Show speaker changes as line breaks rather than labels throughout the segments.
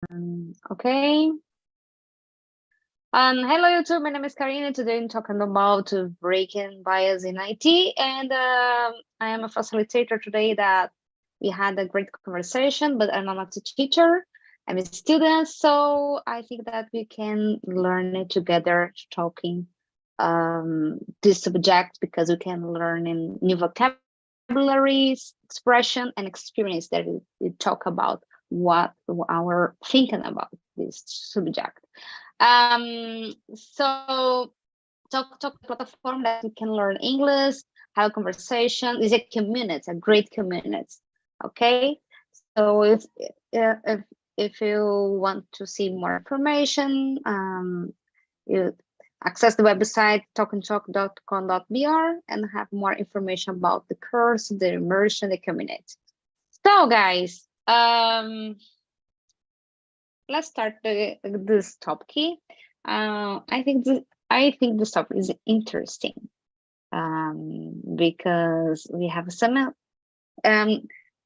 Okay. Hello YouTube, my name is Karina. Today I'm talking about breaking bias in IT, and I am a facilitator today. That we had a great conversation, but I'm not a teacher. I'm a student, so I think that we can learn it together, talking this subject, because we can learn in new vocabularies, expression, and experience that we talk about what our thinking about this subject. So talk platform that we can learn English, have a conversation. Is a community, a great community. Okay, so if you want to see more information, you access the website talkandtalk.com.br and have more information about the course, the immersion, the community. So guys, let's start this topic. I think this topic is interesting because we have some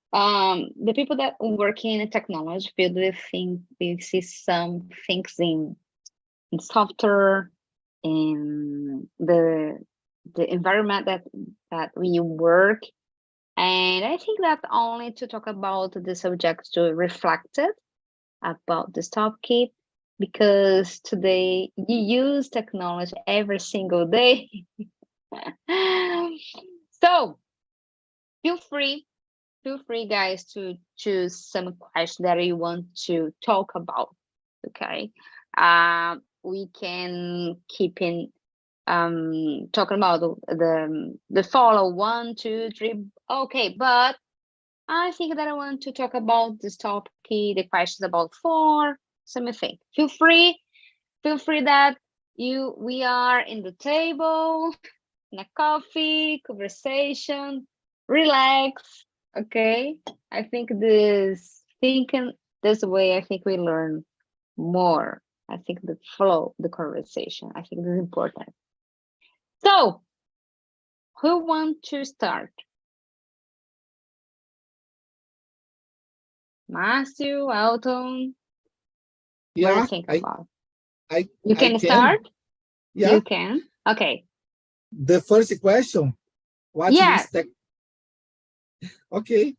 the people that work in the technology field. We see some things in software, in the environment that we work, and I think that only to talk about the subject to reflect it about this topic, because today you use technology every single day. So feel free guys to choose some questions that you want to talk about. Okay, we can keep in talking about the follow 1, 2, 3. Okay, but I think that I want to talk about this topic, the questions about 4, something. Feel free that we are in the table, in a coffee, conversation, relax. Okay. I think thinking this way, I think we learn more. I think the flow, the conversation, I think this is important. So who want to start? Matthew, Elton, what do you
Yeah,
think about?
I,
You
I
can
can.
start?
Yeah.
You can? Okay.
The first question, what is
Yes.
tech? Okay.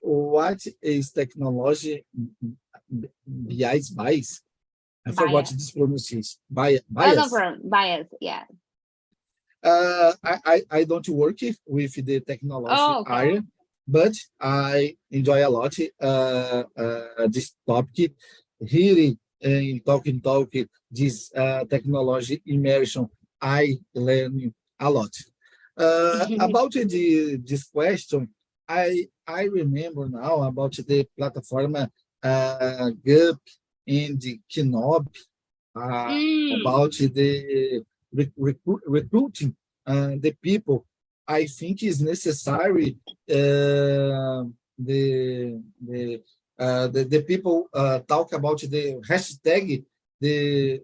What is technology bias? I forgot
Bias.
this pronunciation.
Oh, no
Bias.
problem. Bias. Yeah.
I don't work with the technology
Oh, okay.
area, but I enjoy a lot this topic. Hearing and talk this technology immersion, I learn a lot. About this question, I remember now about the platform GUP and Knob,
Mm.
about the recruiting the people. I think is necessary the people talk about the hashtag the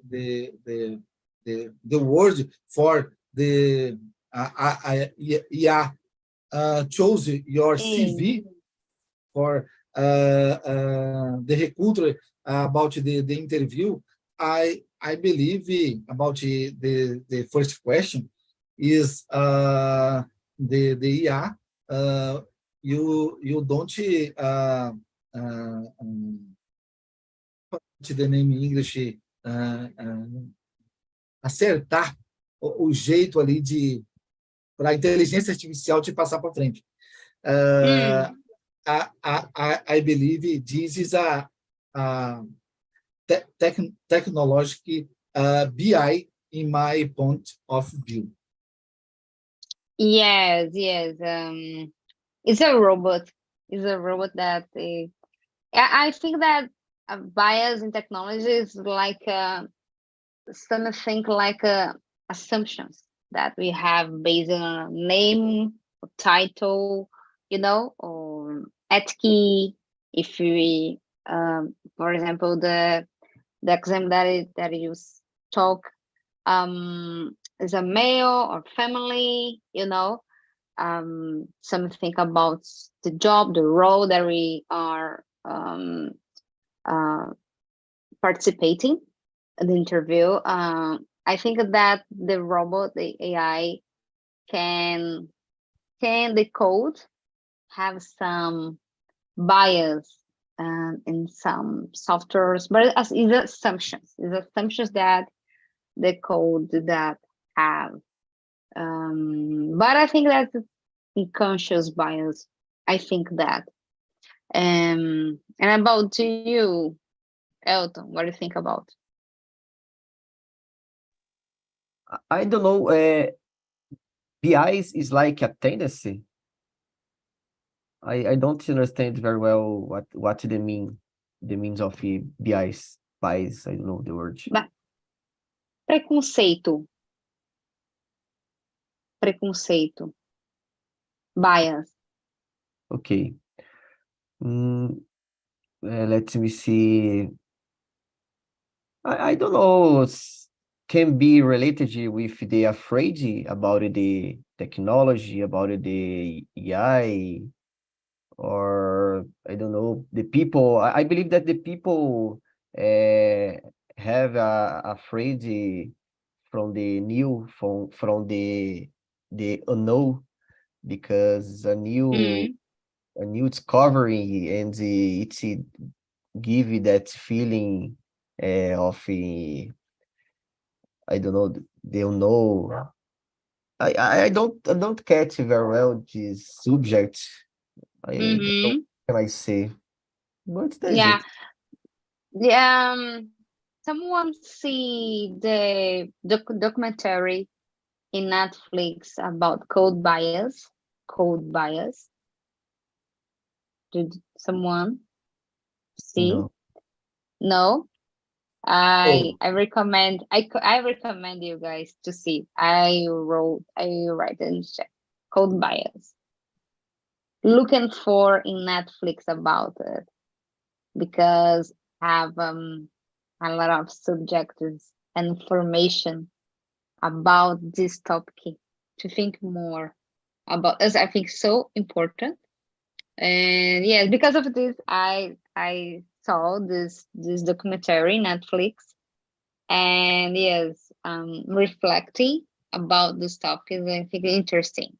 word for the yeah chose your
Mm.
CV for the recruiter about the interview. I believe about the first question is the IA. You don't what's the name in English acertar o jeito ali de para a inteligência artificial te passar para frente. Uh,
Mm.
I believe this is a technological BI in my point of view.
Yes, yes. It's a robot. It's a robot that I think that bias in technology is like something like assumptions that we have based on a name, or title, or etiquette. If we, for example, the exam that you talk is a male or family, something about the job, the role that we are uh, participating in the interview. I think that the robot, the AI, can the code have some bias in some softwares, but as is assumptions that the code that have. But I think that's unconscious bias. I think that. And about you, Elton, what do you think about?
I don't know. BI is like a tendency. I don't understand very well what they mean. The means of BIs. Bias. I don't know the word.
Preconceito. Preconceito. Bias.
Okay. Let me see. I don't know. Can be related with the afraid about the technology, about the AI, or I don't know, the people. I believe that the people have afraid from the new, from the unknown, because a new discovery, and it's give you that feeling of I don't know, they'll know. I don't catch very well this subject. I don't know what can I say, but that's
Yeah.
it.
Someone see the documentary in Netflix about code bias. Code bias. Did someone see?
No.
No.
Oh,
I recommend I recommend you guys to see. I write in check code bias. Looking for in Netflix about it because have a lot of subjects and information about this topic to think more about as I think so important. And yes, because of this, I saw this documentary Netflix, and yes, reflecting about this topic is I think interesting.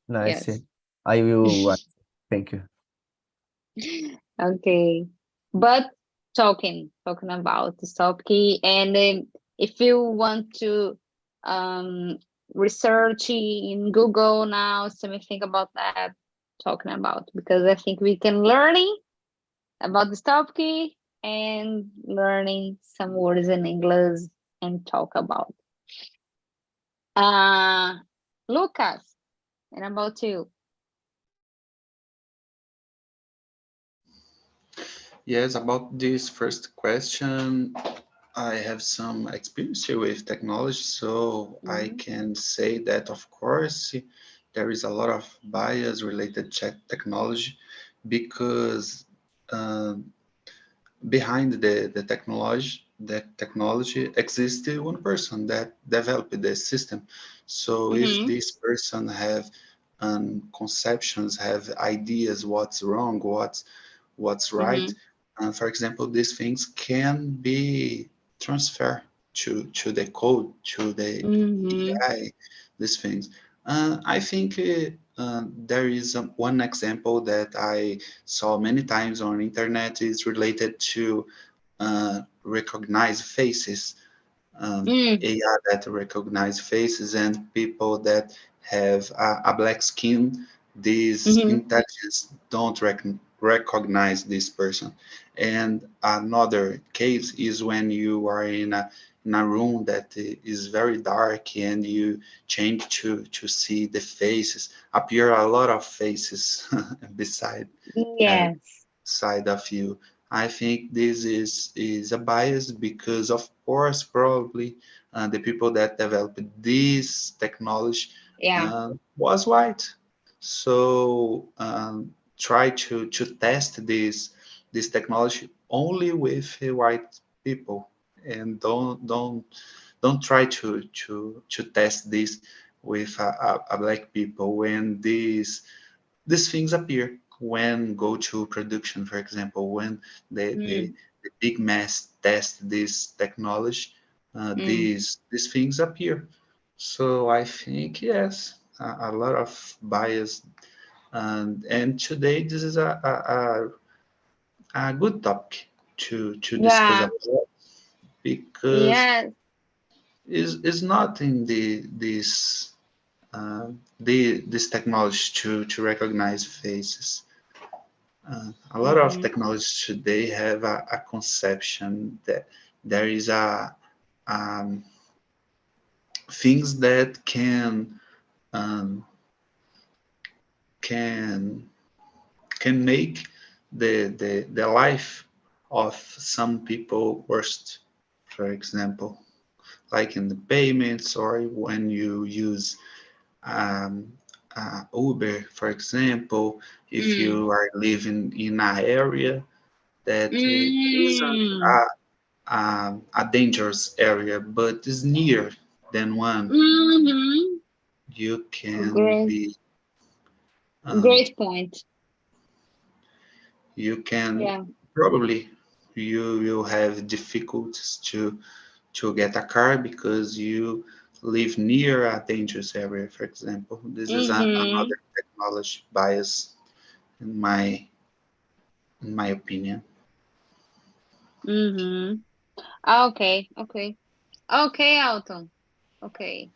Nice.
Yes.
I will watch. Thank you.
Okay, but talking about this topic, and if you want to um research in Google now, something about that talking about because I think we can learning about this topic and learning some words in English and talk about. Uh, Lucas, and about you.
Yes, about this first question, I have some experience with technology, so I
Mhm,
can say that, of course, there is a lot of bias related to technology because behind the technology exists one person that developed the system. So if
mhm,
this person have conceptions, have ideas, what's wrong, what's right.
mhm,
For example, these things can be transferred to the code, to the
mhm,
AI, these things. I think there is one example that I saw many times on internet is related to recognize faces,
mm,
AI that recognize faces and people that have a black skin. This
mhm,
intelligence don't recognize this person. And another case is when you are in a room that is very dark and you change to see the faces. Appear a lot of faces beside uh,
yes,
side of you. I think this is a bias because, of course, probably the people that developed this technology
yeah,
was white. So try to test this technology only with white people, and don't try to test this with a black people when these things appear when go to production, for example, when the the,
mm,
big mass test this technology, these things appear. So I think yes, a lot of bias, and today this is a good topic to discuss
Yeah.
about, because
Yes.
is not in this technology to recognize faces. A lot of
Mm-hmm.
technologies today have a conception that there is a things that um, can can make the life of some people worst. For example, like in the payments, or when you use um, Uber, for example, if
Mm.
you are living in an area that isn't
Mm.
a dangerous area, but is near than one,
Mm-hmm.
you can
Great,
be, um,
great point.
you can
Yeah.
probably you will have difficulties to get a car because you live near a dangerous area, for example. This is
Mm-hmm.
another technology bias in my opinion.
Mm-hmm. Okay. Okay. Okay, Alton. Okay.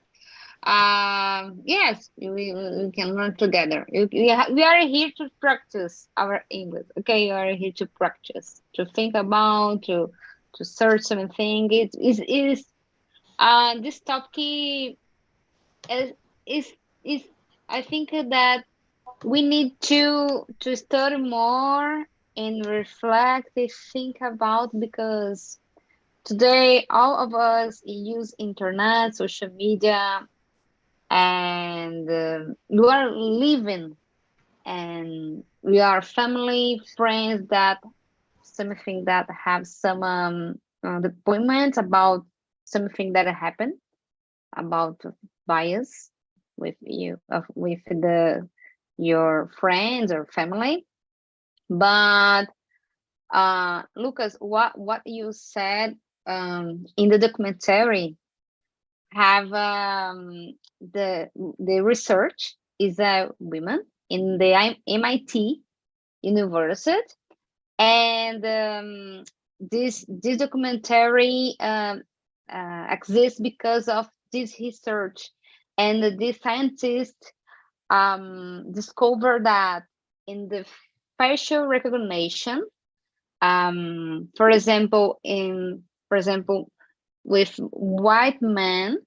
Yes, we can learn together. We are here to practice our English. Okay, you are here to practice, to think about, to search something. It is this topic is is is I think that we need to study more and reflect and think about, because today all of us use internet, social media, and you are living, and we are family friends that something that have some the appointments about something that happened about bias with you with the your friends or family. But Lucas, what you said in the documentary have the research is a woman in the MIT University, and this documentary exists because of this research, and this scientist discovered that in the facial recognition, for example, with white men,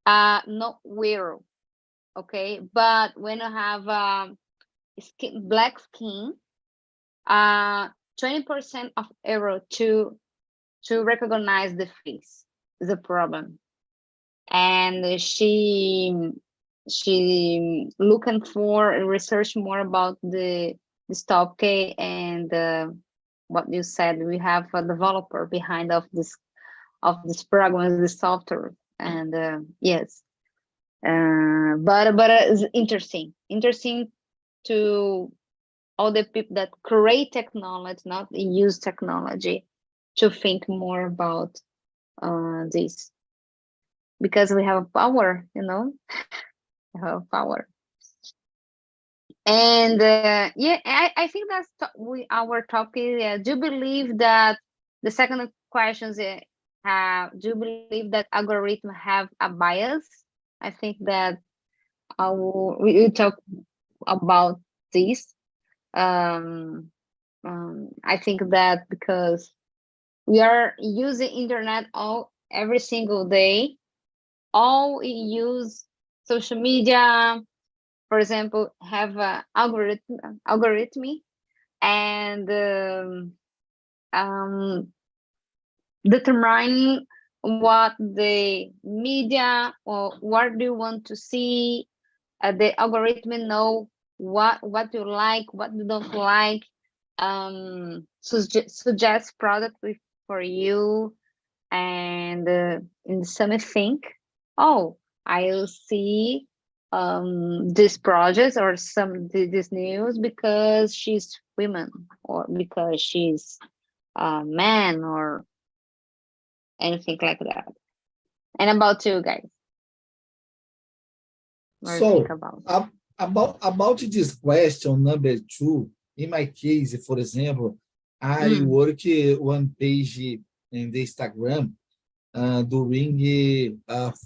not wear, okay, but when you have black skin, 20% of error to recognize the face is a problem. And she looking for research more about this topic, and what you said, we have a developer behind of this program, this software, and yes, but it's interesting to all the people that create technology, not use technology, to think more about this, because we have power, we have power. And yeah, I think that's our topic. Do you believe that the second questions do you believe that algorithm have a bias? I think that we will talk about this. Um, I think that because we are using internet all every single day, all we use social media, for example, have algorithmy, and um, determine what the media or what do you want to see. The algorithm know what you like, what you don't like, suggest product for you, and in something, oh, I'll see this project or this news because she's women, or because she's man or anything like that. And about you guys, what do you think
So,
about?
about this question number two, in my case, for example, I
Mm,
work one page in the Instagram during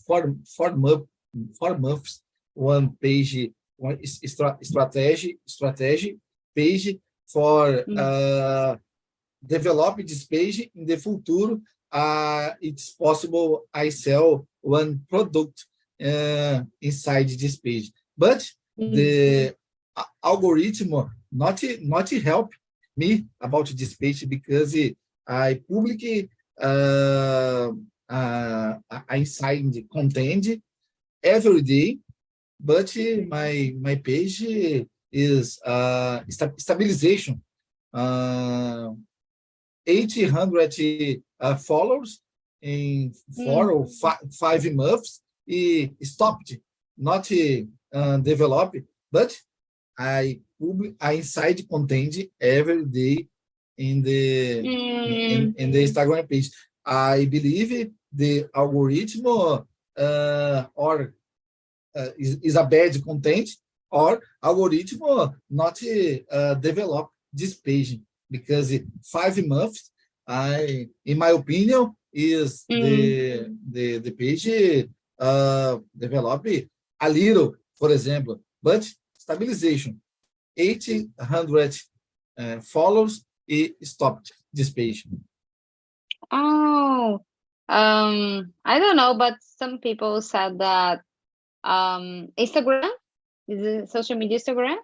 4 months, one page, one strategy page for
mm,
develop this page in the future. It's possible I sell one product inside this page, but
mhm,
the algorithm not help me about this page because I public uh, I sign the content every day, but my page is stabilization. Uh, 800 followers in four or
mm,
5 months. He stopped, not develop, but I inside content every day in the in the
mm,
Instagram page. I believe the algorithm or is a bad content or algorithm not develop this page because 5 months, in my opinion, is
mm.
the page develop a little, for example, but stabilization 800 followers, it stopped this page.
Oh, I don't know, but some people said that Instagram is it social media Instagram.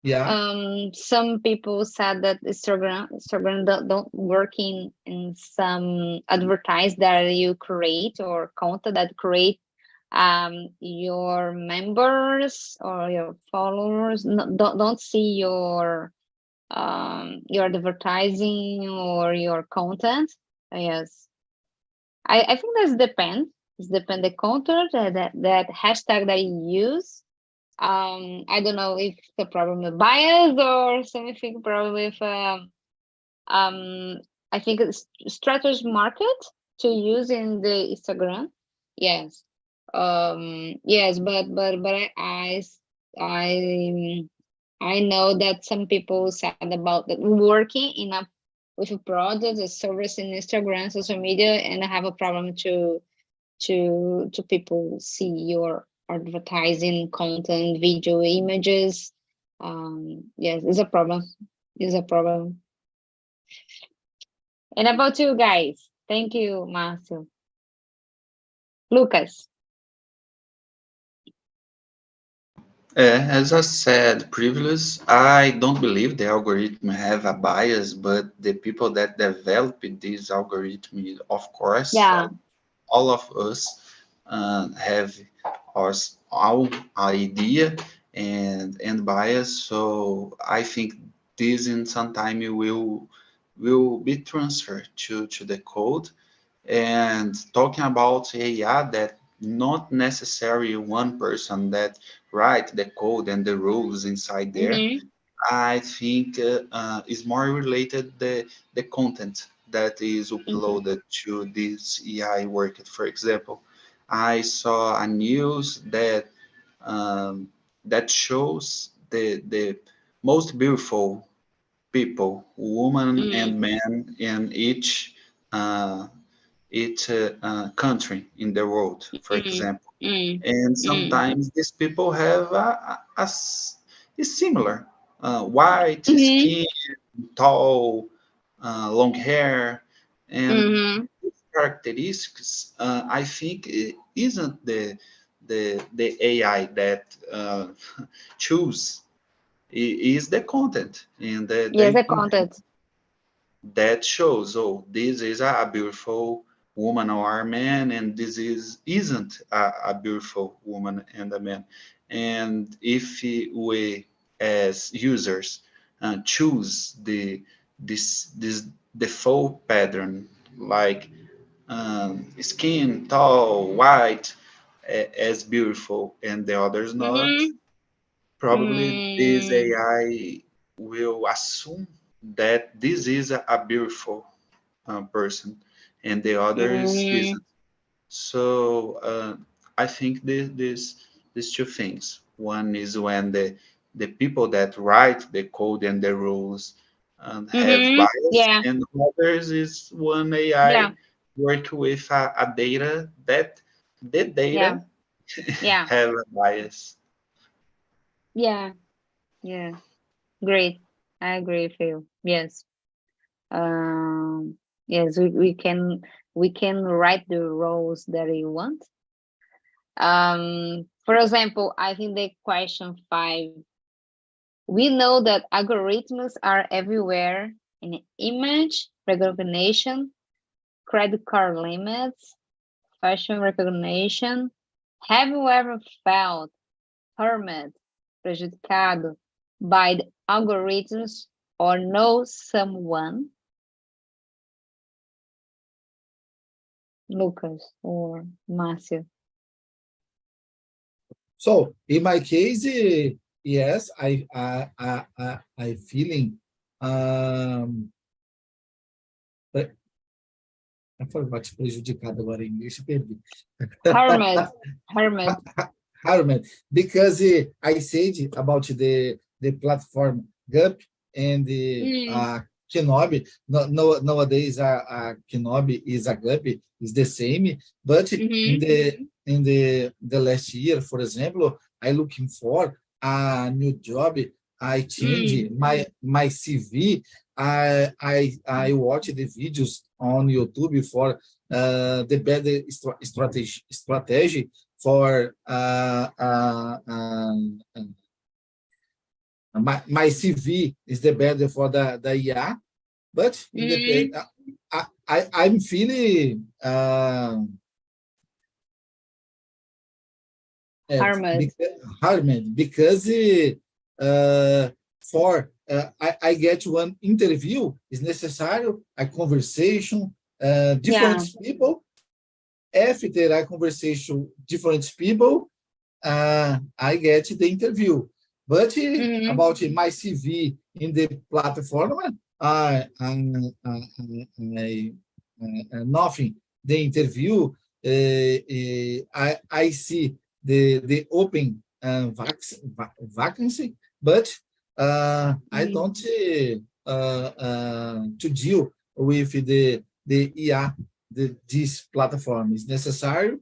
Yeah.
Some people said that Instagram don't work in some advertise that you create or content that create your members or your followers don't see your advertising or your content. Yes, I think that's depend. It's depend the content that hashtag that you use. I don't know if the problem with bias or something problem with um I think it's strategy market to use in the Instagram. Yes. Yes, but I I know that some people said about that working in a with a product, a service in Instagram, social media, and I have a problem to people see your advertising content, video, images. Yes, it's a problem. It's a problem. And about you guys, thank you, Marcio. Lucas.
As I said previously, I don't believe the algorithm have a bias, but the people that develop this algorithm, of course,
Yeah.
all of us have our own idea and bias. So I think this in some time will be transferred to the code. And talking about AI, that not necessarily one person that write the code and the rules inside there.
Mm-hmm.
I think is more related the content that is
Mm-hmm.
uploaded to this AI work. For example, I saw a news um, that shows the most beautiful people, women and men in uh, each country in the world, for
Mm-hmm.
example.
Mm-hmm.
And
Mm-hmm.
sometimes these people have is similar, white
Mm-hmm.
skin, tall, long hair, and
Mm-hmm.
these characteristics. I think it isn't the AI that choose. It is the content and
Yes,
the
the content.
that shows, oh, this is a beautiful woman or a man, and this isn't a beautiful woman and a man. And if we as users choose this default pattern, like skin tall, white, as beautiful, and the others not,
Mm-hmm.
probably this
Mm.
AI will assume that this is a beautiful person, and the others isn't. So I think these two things. One is when the people that write the code and the rules have bias,
Yeah,
and others is when
yeah,
AI work with a data that the
yeah,
data
yeah,
have a bias.
yeah, yeah. Great. I agree with you. Yes. Yes, we can write the roles that we want. For example, I think the question 5, we know that algorithms are everywhere in image recognition, credit card limits, fashion recognition. Have you ever felt harmed, prejudicado by the algorithms or know someone, Lucas or Márcio?
So in my case, yes, I feeling but I forgot prejudicado agora em inglês, perdi.
Harmed, Harmed.
Harman, because I said about the platform GUP and the
Mm,
Kenobi. No, no, nowadays, Kenobi is a GUP, is the same. But
mm-hmm,
in the last year, for example, I looking for a new job. I change
mm,
my CV. I watch the videos on YouTube for the better strategy for my CV is the better for the IA, but in the
mm,
I'm feeling
Harmed.
harmed because for I get one interview is necessary a conversation different
Yeah.
people after I conversation different people I get the interview. But
Mm-hmm.
about my CV in the platform, nothing. The interview, I see the open vacancy, but I
Mm-hmm.
don't to deal with the IA. This platform is necessary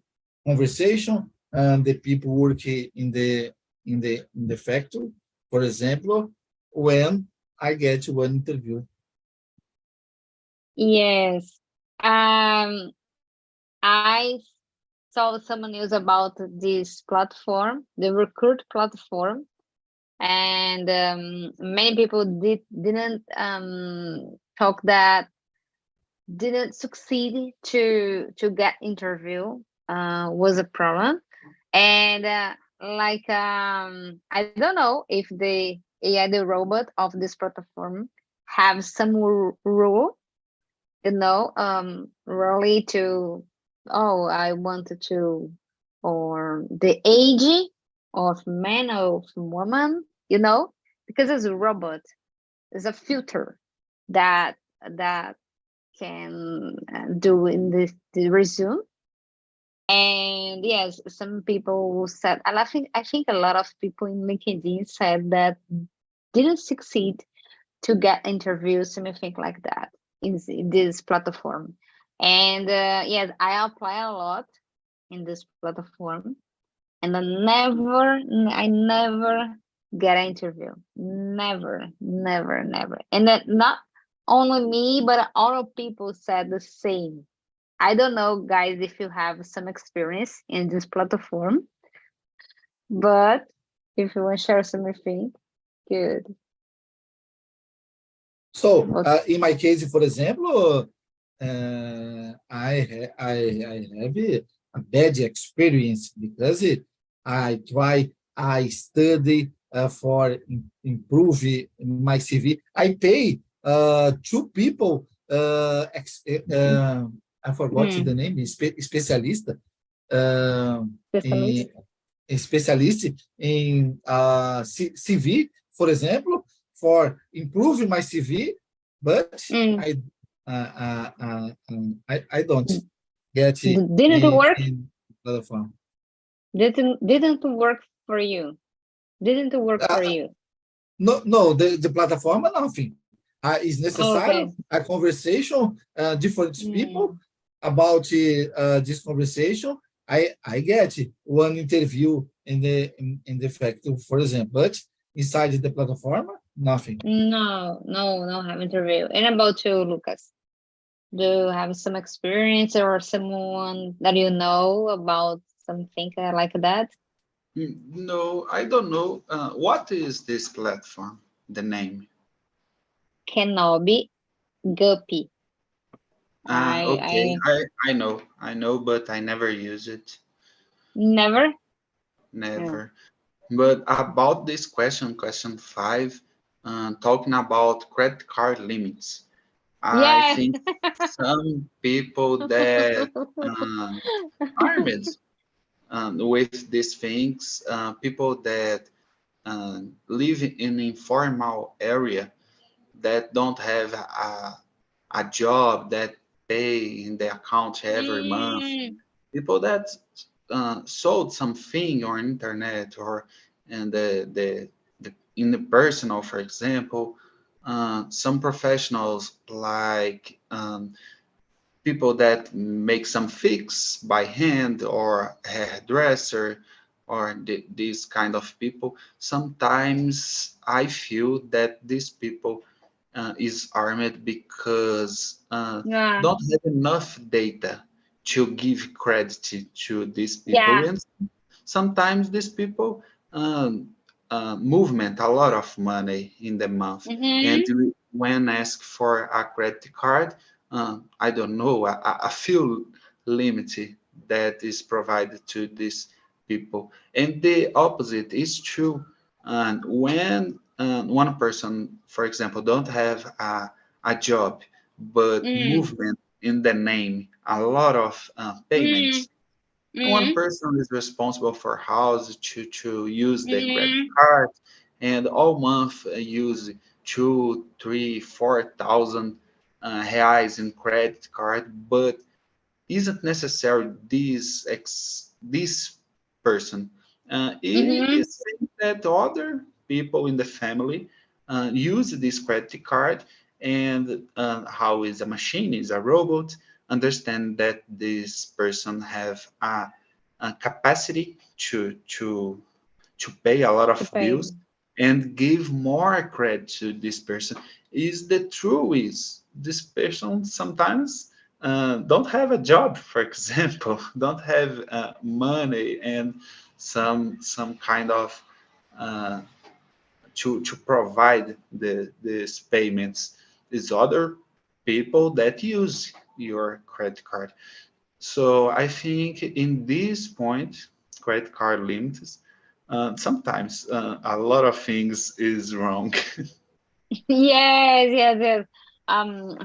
conversation and the people working in the factory, for example, when I get one interview.
Yes. Um, I saw some news about this platform, the Recruit platform, and many people didn't talk that didn't succeed to get interview was a problem. And I don't know if the AI, the robot of this platform, have some rule, really to, oh, I wanted to, or the age of man or woman, because it's a robot, it's a filter that that can do in the resume. And yes, some people said, and I think a lot of people in LinkedIn said that didn't succeed to get interviews, something like that, in this platform. And yes, I apply a lot in this platform, and I never get an interview. Never, never, never. And that not only me, but all people said the same. I don't know, guys, if you have some experience in this platform, but if you want to share something, good.
So
But
in my case, for example, I have a bad experience because I study for improve my CV. I pay two people. I forgot the
mm,
name. Specialist. Uh,
specialist.
em, specialist in CV, for example, for improve my CV, but
Mm,
I don't get it
Didn't work?
in platform.
Didn't work for you? Didn't work for
Uh,
you?
no, the platform, nothing. Is necessary
Okay.
a conversation, different people
Mm.
about this conversation. I get one interview in the factory, for example, but inside the platform, nothing.
No have interview. And about you, Lucas? Do you have some experience or someone that you know about something like that?
No, I don't know. What is this platform? The name?
Kenobi Guppy.
Okay.
I
I know, but I never use it.
never. Yeah.
Never. But about this question, question five, talking about credit card limits, I
Yeah.
think some people that um, armed with these things, people that live in informal area that don't have a job that pay in the account every month,
Mm,
people that sold something on internet or in the in the personal, for example, some professionals like people that make some fix by hand or hairdresser or these kind of people. Sometimes I feel that these people is armed because
yeah.
don't have enough data to give credit to these people,
Yeah.
and sometimes these people movement a lot of money in the month, and
Mm-hmm.
when asked for a credit card, I don't know, a few limit that is provided to these people. And the opposite is true. And when one person, for example, don't have a job, but
Mm,
movement in the name, a lot of
mm,
payments, one
mm,
person is responsible for house to use the credit
mm,
card, and all month use 2, 3, 4 thousand reais in credit card, but isn't necessary this person. It
mm-hmm.
is saying that other people in the family use this credit card, and how is a machine, is a robot, understand that this person have a capacity to pay a lot
To
of
pay.
bills and give more credit to this person. Is the truth is this person sometimes don't have a job, for example, don't have money and some kind of uh, to provide these payments. Is other people that use your credit card. So I think in this point, credit card limits, sometimes a lot of things is wrong.
Yes.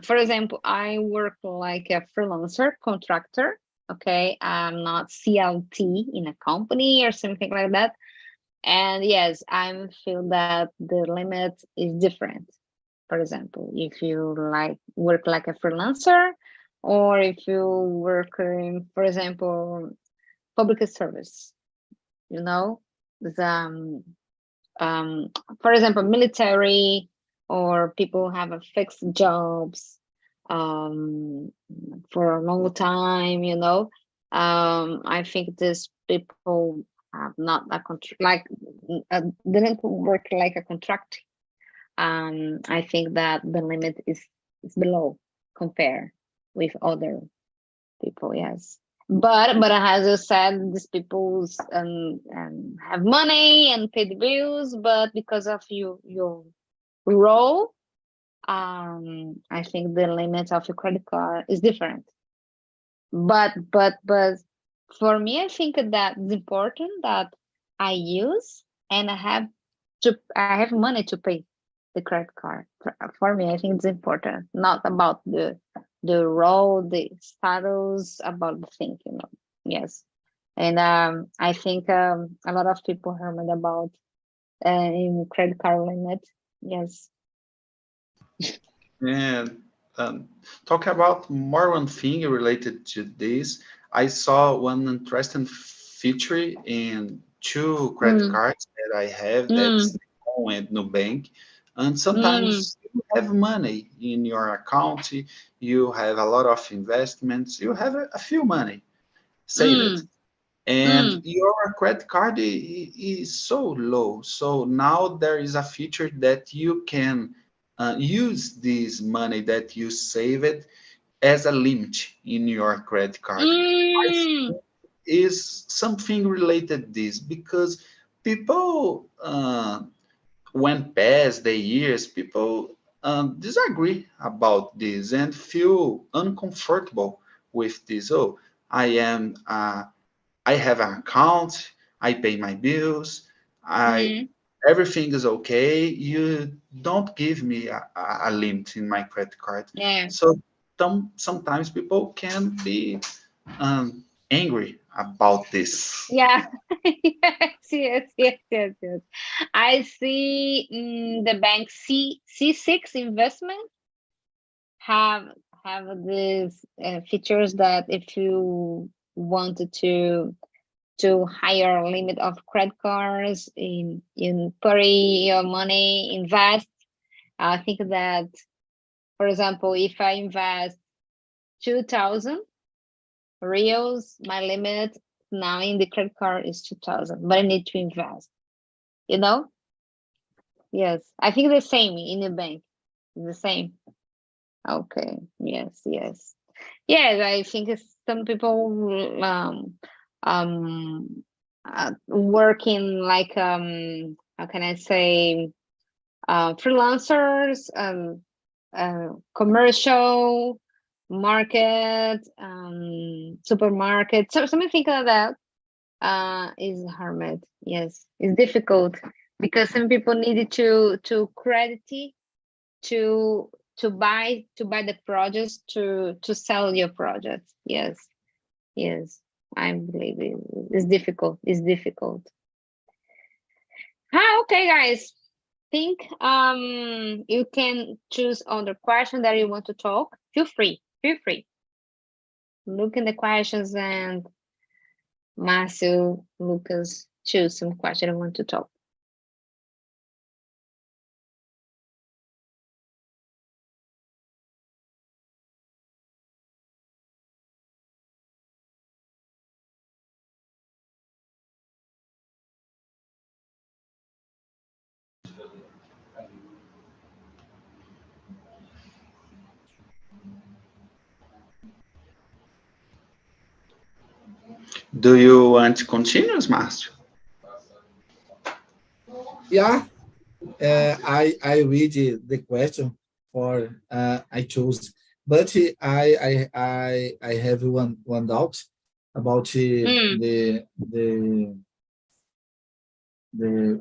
For example, I work like a freelancer contractor. Okay, I'm not CLT in a company or something like that. And yes, I feel that the limit is different. For example, if you like work like a freelancer, or if you work in, for example, public service, you know, the um, for example, military or people have a fixed jobs um, for a long time, you know. I think these people have not a like didn't work like a contract. I think that the limit is below compare with other people, yes. But as you said, these people have money and pay the bills, but because of your role, I think the limit of your credit card is different. But for me, I think that it's important that I use and I have money to pay the credit card. For me, I think it's important, not about the role, the status, about the thing, you know. Yes. And I think a lot of people heard about in credit card limit. Yes.
And talk about more one thing related to this. I saw one interesting feature in two credit
Mm,
cards that I have, that's
mm,
Nicon and Nubank. And
mm,
sometimes you have money in your account, you have a lot of investments, you have a few money saved,
mm,
and
mm,
your credit card is so low. So now there is a feature that you can use this money that you saved as a limit in your credit card. I
mm,
think is something related to this because people, when past the years, people disagree about this and feel uncomfortable with this. Oh, I am I have an account, I pay my bills, I
mm.
everything is okay. You don't give me a limit in my credit card.
Yeah.
So sometimes people can be angry about this.
Yeah. Yes, yes, yes, yes, yes. I see the bank C6 investment have have these features that if you wanted to higher limit of credit cards in put your money invest. I think that, for example, if I invest 2,000 reals, my limit now in the credit card is 2,000, but I need to invest. You know? Yes, I think the same in the bank. The same. Okay. Yes. Yes. Yes. I think some people working like how can I say freelancers, commercial market, supermarket, so something like that is harmed. Yes, it's difficult because some people needed to credit to to buy the projects to sell your projects. Yes, yes, I believe it's difficult. It's difficult. Okay, guys. Think you can choose other question that you want to talk. Feel free. Feel free. Look in the questions and Marcio, Lucas, choose some question I want to talk.
Do you want to continue, Márcio?
Yeah, I read the question for I chose, but I have one doubt about
Mm,
the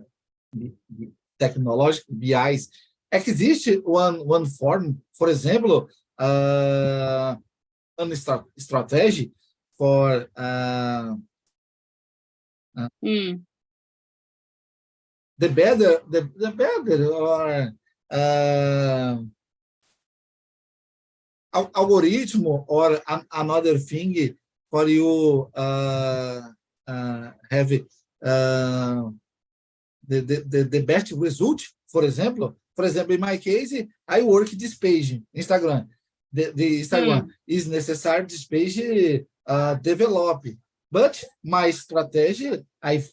technology BIs. Existe one form, for example, one strategy for
mm,
the better or algorithm or another thing for you have the best result. For example, in my case, I work this page, Instagram. The Instagram
mm,
is necessary this page develop. But my strategy, I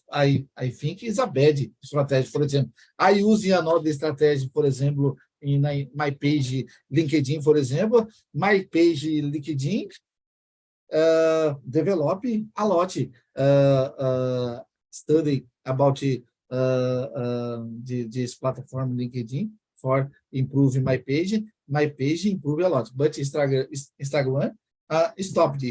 think is a bad strategy. For example, I use another strategy, for example, in my page LinkedIn, for example, my page LinkedIn develop a lot, study about this platform LinkedIn for improving my page. My page improve a lot, but Instagram stop the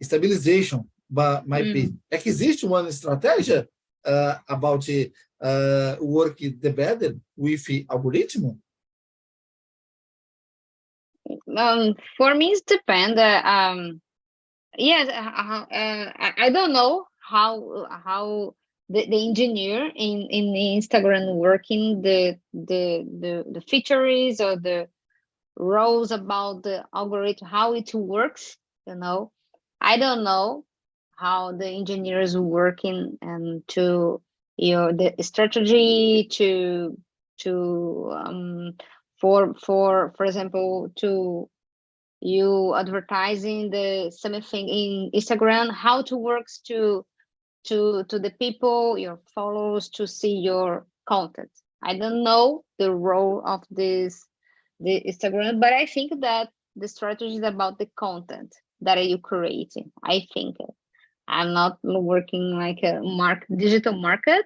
stabilization by my page.
mm.
Existe one strategy about work the better with algorithm?
For me, it's depend. Yes, I don't know how the engineer in Instagram working the features or the roles about the algorithm, how it works, you know. I don't know how the engineers working and to the strategy to for example to you advertising the something in Instagram, how to works to the people, your followers, to see your content. I don't know the role of the Instagram, but I think that the strategy is about the content that you creating. I think I'm not working like a digital market,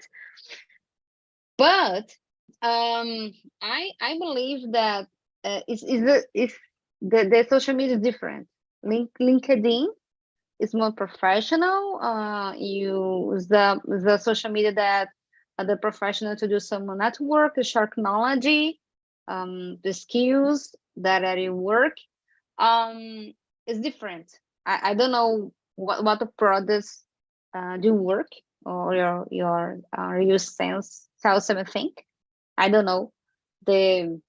but I believe that is the social media is different. LinkedIn is more professional. You use the social media that the professional to do some network, share technology, the skills that are you work. Is different. I don't know what the products do work or you sell something. I don't know the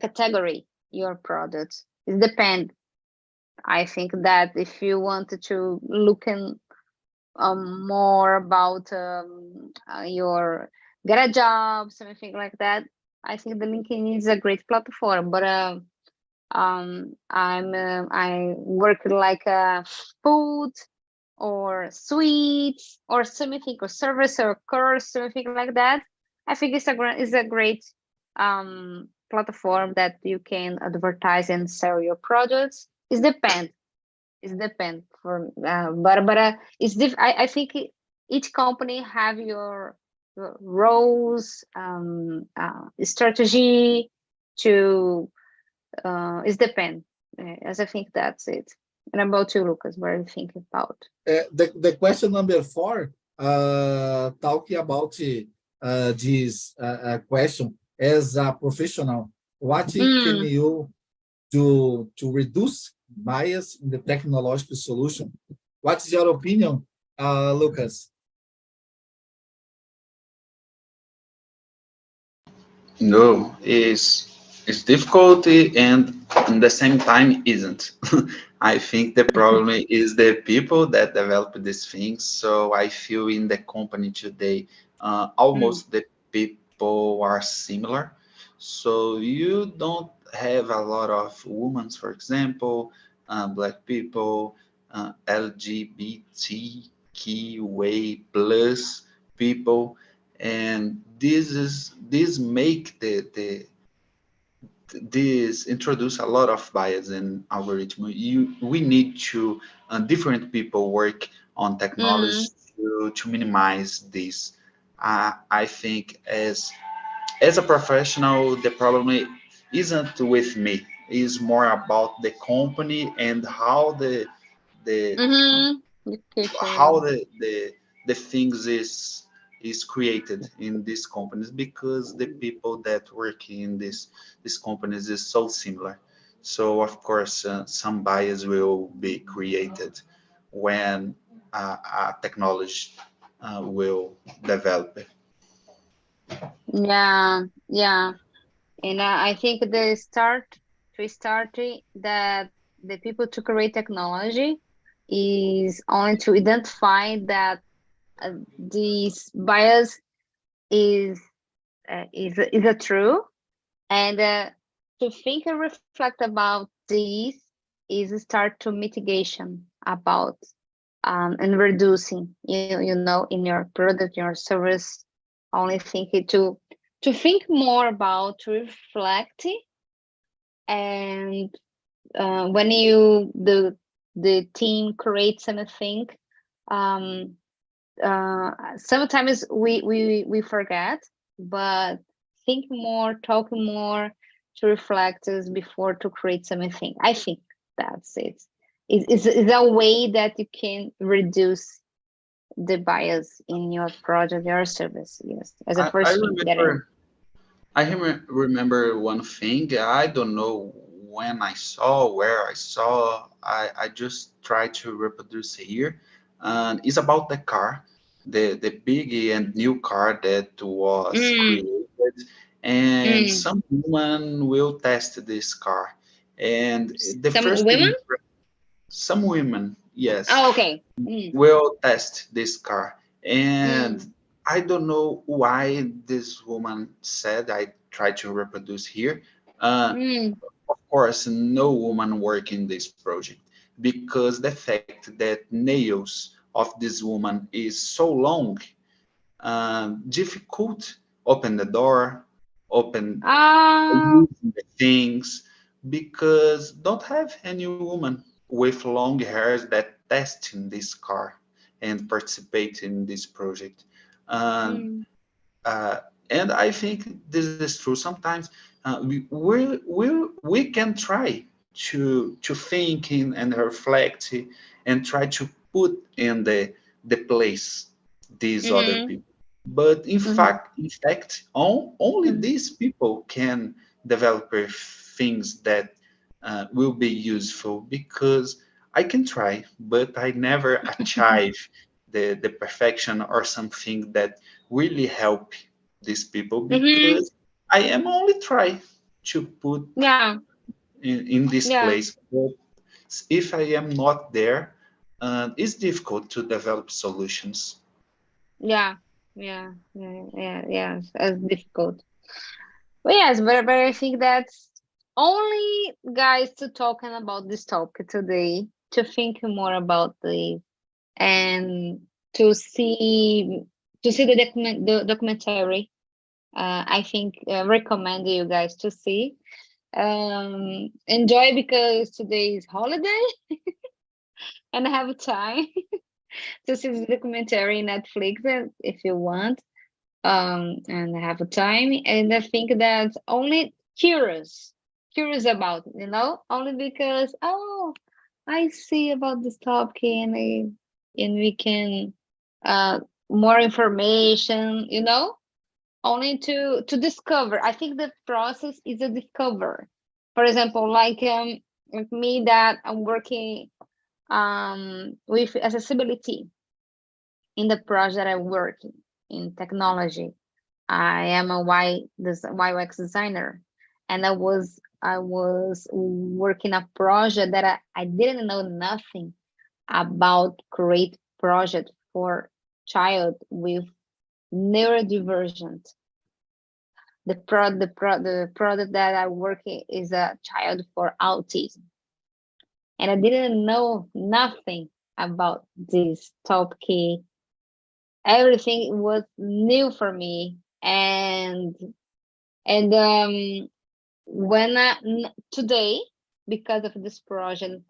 category your products. It depends. I think that if you wanted to look in more about your get a job, something like that, I think the LinkedIn is a great platform. But I work like food or sweets or something or service or course, something like that. I think Instagram is a great platform that you can advertise and sell your products. It depends for but I think each company have your roles, strategy to it depends. As I think that's it. And about you, Lucas, what do you think about?
The question number 4, talking about this question as a professional, what can you do to reduce bias in the technological solution? What is your opinion, Lucas?
No, it's difficulty and at the same time isn't. I think the problem is the people that develop these things. So I feel in the company today,
Mm,
almost the people are similar. So you don't have a lot of women, for example, black people, LGBTQA plus people, and this make the this introduce a lot of bias in algorithm. We need to different people work on technology
mm,
to minimize this. I think as a professional, the problem isn't with me. It's more about the company and how the
mm-hmm. The people, yeah.
how the things is created in these companies, because the people that work in these companies is so similar. So of course some bias will be created when technology will develop.
Yeah, yeah. And I think that the people to create technology is only to identify that these bias is is a true, and to think and reflect about this is start to mitigation about and reducing you know in your product, your service. Only think it to think more about, to reflect, and when the team creates something, um sometimes we forget, but think more, talk more, to reflect us before to create something. I think that's it. It's a way that you can reduce the bias in your project, your service. Yes, as a
I
first thing that I.
remember remember one thing. I don't know when I saw, where I saw. I just try to reproduce here. And it's about the car. the big and new car that was
Mm,
created, and
mm.
some woman will test this car. And the
Some
first
women?
some women, yes,
Oh, okay. Mm,
will test this car. And
mm,
I don't know why this woman said, I try to reproduce here.
mm,
Of course, no woman work in this project because the fact that nails of this woman is so long, difficult open the door, open
ah,
using the things, because don't have any woman with long hairs that test in this car and participate in this project. Um,
mm,
uh, and I think this is true. Sometimes we can try to think in, and reflect and try to put in the place these other
mm-hmm,
people. But
mm-hmm,
in fact, only these people can develop things that will be useful, because I can try, but I never achieve the perfection or something that really help these people,
mm-hmm.
because I am only try to put
Yeah,
in this
yeah,
place. But if I am not there, it's difficult to develop solutions.
yeah, yeah, yeah, yeah, yeah. It's difficult. But yes, but I think that's only guys to talking about this topic today, to think more about this and to see the documentary. I think recommend you guys to see. Enjoy because today is holiday and I have time to see the documentary in Netflix if you want. And I have a time, and I think that's only curious about it, only because I see about this topic and we can uh more information, only to discover. I think the process is a discover. For example, like me that I'm working with accessibility in the project I'm working in technology. I am a UX designer, and I was working a project that I didn't know nothing about create project for child with neurodivergent. The product that I work in is a child for autism, and I didn't know nothing about this topic. Everything was new for me, and when today, because of this project,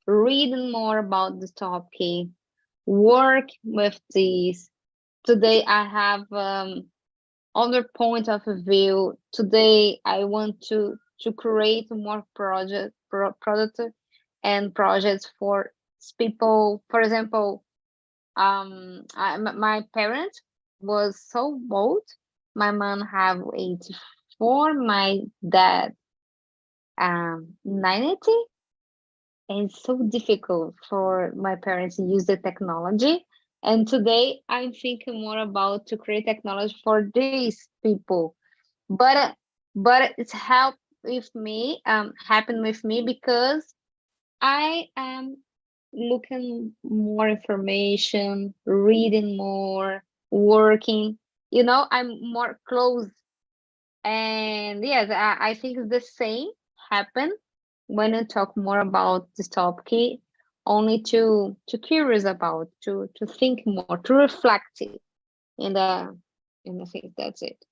reading more about this topic, work with this. Today I have other point of view. Today I want to create more product and projects for people. For example, my parents was so old. My mom have 84, my dad 90, and it's so difficult for my parents to use the technology. And today I'm thinking more about to create technology for these people. But it's helped with me, happened with me because I am looking more information, reading more, working. I'm more close. And yes, I think the same happen when I talk more about this topic, only to curious about, to think more, to reflect it in the things. That's it.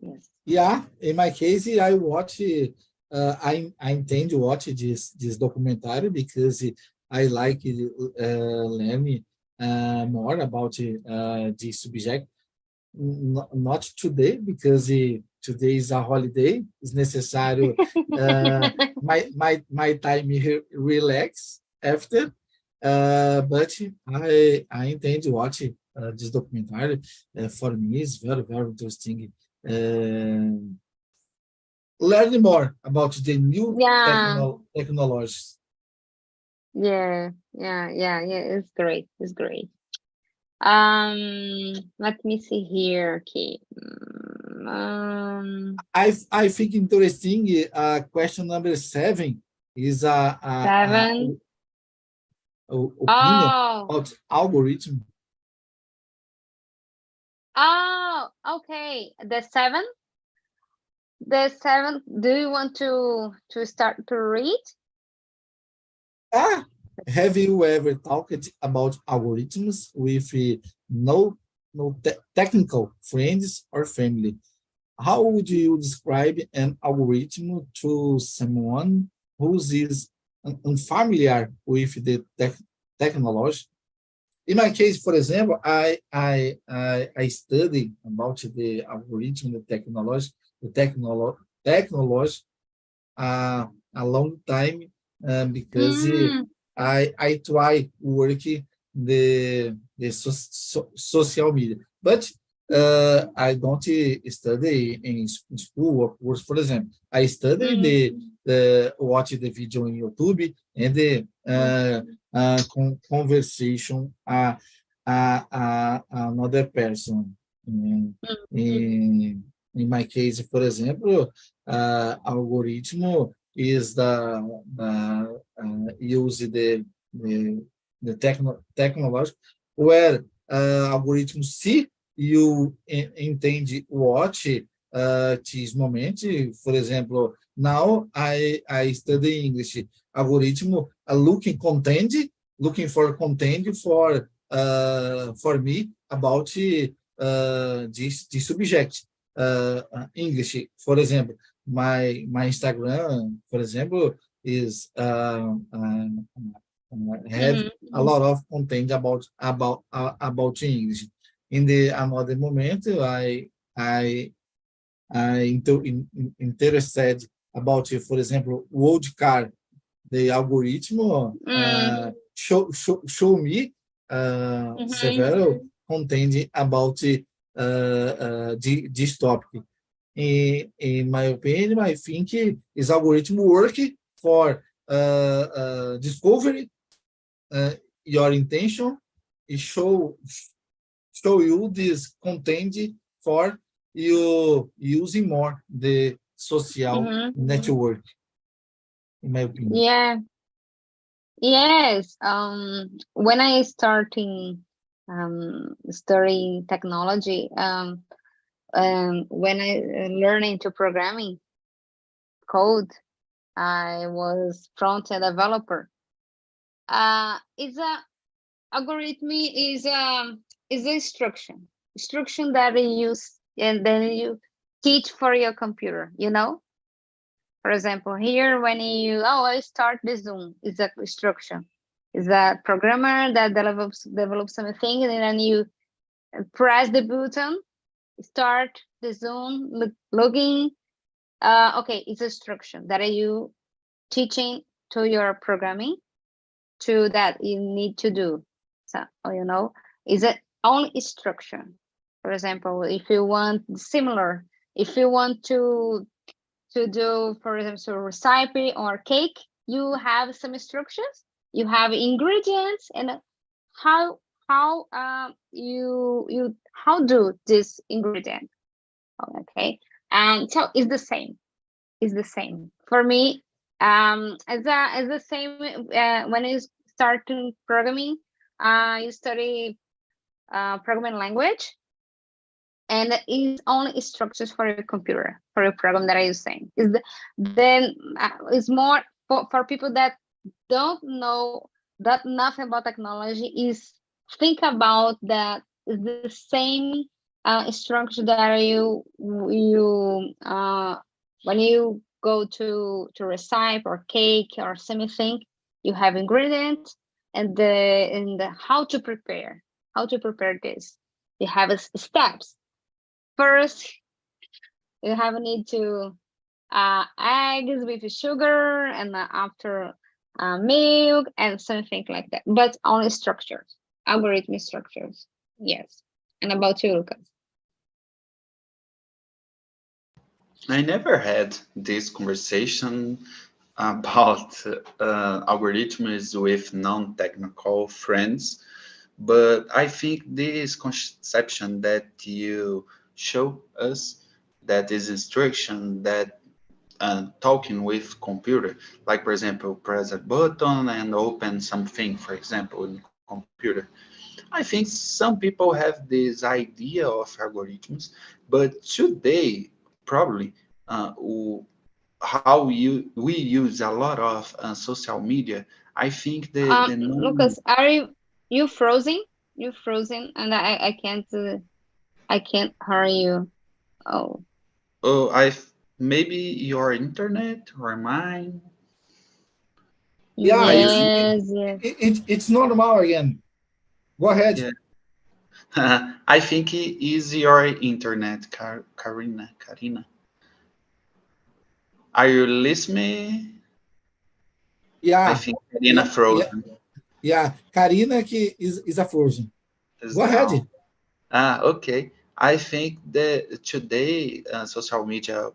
Yes.
Yeah, in my case, I intend to watch this documentary because I like learning more about this subject. Not today because today is a holiday. It's necessary my time here relax after. But I intend to watch this documentary. For me, it's very interesting. Uh, Learn more about the new
Yeah,
technologies.
yeah, yeah, yeah, yeah. It's great. It's great. Let me see here. Okay.
I think interesting. Question number 7 is
Seven.
opinion
Oh,
about algorithm.
oh, okay. The seven. The seven. Do you want to start to read?
Have you ever talked about algorithms with no technical friends or family? How would you describe an algorithm to someone who is unfamiliar with the technology? In my case, for example, I study about the algorithm, the technology a long time because
Mm,
I try working the social media, but I don't study in school or course. For example, I study the watch the video on YouTube and the conversation another person. In, in in my case, for example, algorithm is use the technology where algoritmo se you entende what this moment. For example, now I study English. Algoritmo looking for content for me about this subject. English, for example, my Instagram, for example, is have a lot of content about English. In the another moment, interested about, for example, world car. The algorithm show me several content about this topic. In my opinion, I think is algorithm work for discovery your intention. It show you this content for you using more the social network, in my opinion.
yeah. Yes. When I starting studying technology, when I learning to programming code, I was front-end developer. It's a algorithm is a instruction that you use and then you teach for your computer. You know, for example, here when I start the Zoom is a instruction. Is a programmer that develops something and then you press the button, start the Zoom, login. Okay, it's a instruction that you teaching to your programming to that you need to do. So is it only instruction. For example, if you want similar, if you want to do, for example, recipe or cake, you have some instructions. You have ingredients and how you how do this ingredient. Okay, and so it's the same. It's the same for me. As the same when you start to programming, you study programming language, and it's only structures for your computer, for your program that I was saying. Then it's more for people that don't know that nothing about technology, is think about that is the same structure that you when you go to recipe or cake or something, you have ingredients and the how to prepare this. You have steps. First, you have a need to eggs with sugar, and after milk and something like that. But only structures, algorithmic structures. Yes. And about you, Lucas?
I never had this conversation about algorithms with non-technical friends, But I think this conception that you show us, that is instruction, that talking with computer, like for example, press a button and open something, for example, in computer. I think some people have this idea of algorithms, but today probably how we use a lot of social media. I think the non.
Lucas, are you frozen? You frozen, and I can't hear you. Oh,
Oh, I maybe your internet or mine.
Yeah,
Are you?
yes, yes.
it's normal again. Go ahead.
Yeah. I think it is your internet, Karina. Karina, are you listening? I
Yeah,
think Karina
yeah, yeah,
frozen
yeah. Karina que is a frozen.
is
Go ahead.
down. Ah, okay. I think that today social media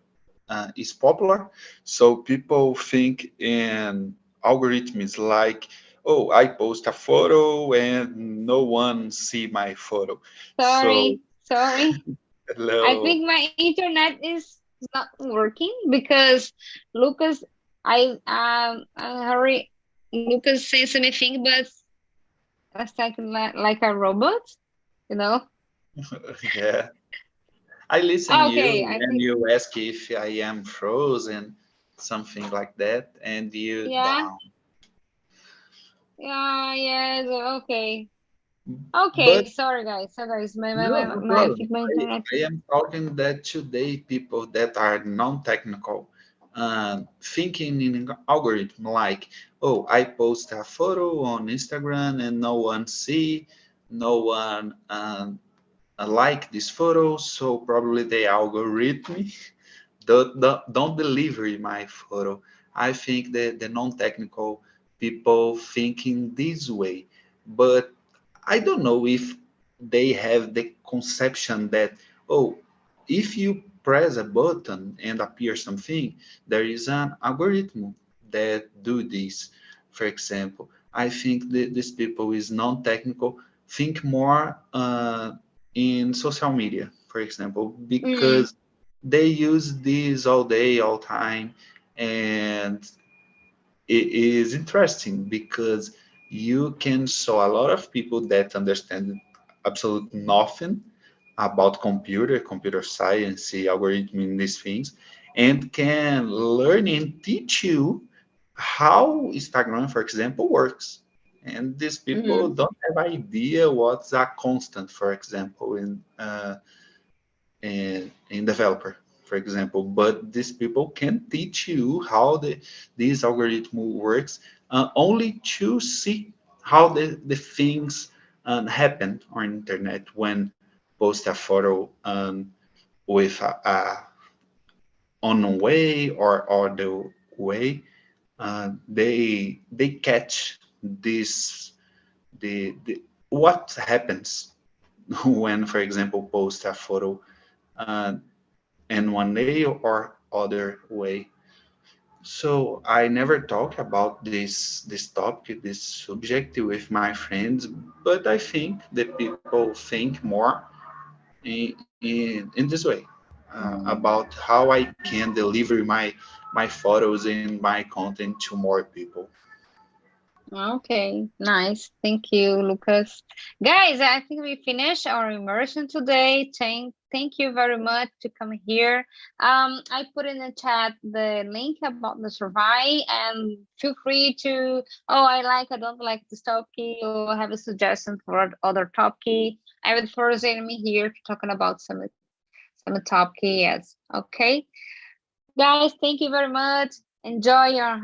is popular, so people think in algorithms like, oh, I post a photo and no one see my photo. So
Sorry. I
hello.
think my internet is not working because Lucas, I hurry. Lucas says anything, but it's like a robot, you know.
Yeah. I listen
Okay,
you
I
and
think
you ask if I am frozen, something like that, and you
yeah,
down.
yeah, yes, okay. Okay,
But
sorry guys. Sorry guys.
no, no
I
problem.
think my internet.
I am talking that today people that are non-technical thinking in an algorithm like, oh, I post a photo on Instagram and no one see, no one like this photo, so probably the algorithm don't deliver my photo. I think that the non-technical people thinking this way, but I don't know if they have the conception that, oh, if you press a button and appear something, there is an algorithm that do this. For example, I think that these people is non-technical think more in social media, for example,
Mm,
because they use this all day, all time, and it is interesting because you can saw a lot of people that understand absolutely nothing about computer science, algorithm, and these things, and can learn and teach you how Instagram, for example, works. And these people
mm,
don't have idea what's a constant, for example, in developer, for example. But these people can teach you how this algorithm works, only to see how the things happen on internet when post a photo with a on way or other way. They catch this the what happens when, for example, post a photo uh, in one day or other way. So I never talk about this topic, this subject with my friends, but I think that people think more in this way about how I can deliver my photos and my content to more people.
okay, nice. Thank you, Lucas. Guys, I think we finished our immersion today. Thank you very much to come here. I put in the chat the link about the survey, and feel free to, oh, I don't like this topic, or have a suggestion for other topic. I will first me here talking about some topic. Yes. Okay. Guys, thank you very much. Enjoy your